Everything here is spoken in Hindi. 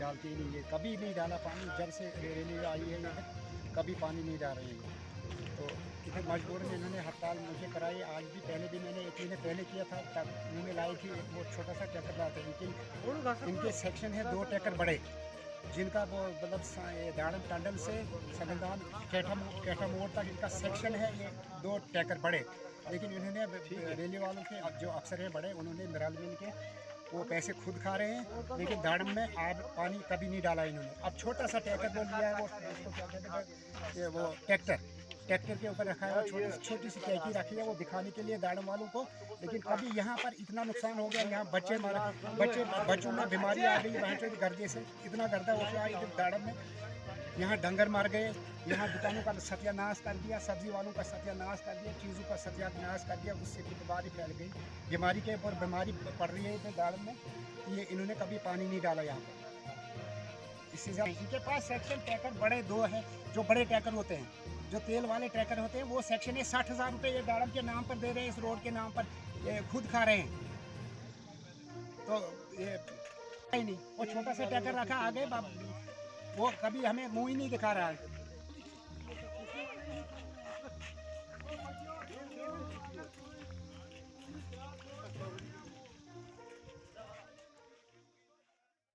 डालते ही नहीं है, कभी नहीं डाला पानी। जब से रेलवे आई है इधर कभी पानी नहीं डाल रहे हैं। तो इधर मजबूर में इन्होंने हड़ताल मुझे कराई। आज भी पहले भी मैंने 1 महीने पहले किया था, तब उन्होंने लाई थी वो छोटा सा टैंकर लाया था। इनके सेक्शन है 2 टैंकर बड़े, जिनका वो मतलब दाड़म टंडल से संगलदान कैठा मोड़ तक इनका सेक्शन है, ये 2 टैंकर बड़े। लेकिन इन्होंने रेलवे वालों के अब जो अफसर हैं बड़े, उन्होंने मिराल मिल के वो पैसे खुद खा रहे हैं, लेकिन दाड़म में आग पानी कभी नहीं डाला इन्होंने। अब छोटा सा टैंकर वो लिया है, वो उसको क्या कहते हैं, वो ट्रैक्टर के ऊपर रखा है, छोटी सी टैंकी रखी है वो दिखाने के लिए दाड़म वालों को। लेकिन कभी यहाँ पर इतना नुकसान हो गया, यहाँ बच्चों में बीमारी आ गई, वहाँ से गर्दे से इतना गर्दा हो गया इधर दाड़म में। यहाँ डंगर मर गए, यहाँ दुकानों का सत्यानाश कर दिया, सब्जी वालों का सत्यानाश कर दिया, चीज़ों का सत्यानाश कर दिया। उससे भी बीमारी फैल गई, बीमारी के ऊपर बीमारी पड़ रही है इधर दाड़म में। ये इन्होंने कभी पानी नहीं डाला यहाँ पर। इससे ज़्यादा इनके पास सेक्शन टैंकर बड़े 2 हैं, जो बड़े टैंकर होते हैं, जो तेल वाले टैंकर होते हैं, वो सेक्शन है 60,000 रुपये ये दाड़म के नाम पर दे रहे हैं, इस रोड के नाम पर ये खुद खा रहे हैं। तो ये ही नहीं, वो छोटा सा टैंकर रखा आगे, वो कभी हमें मुँह ही नहीं दिखा रहा है।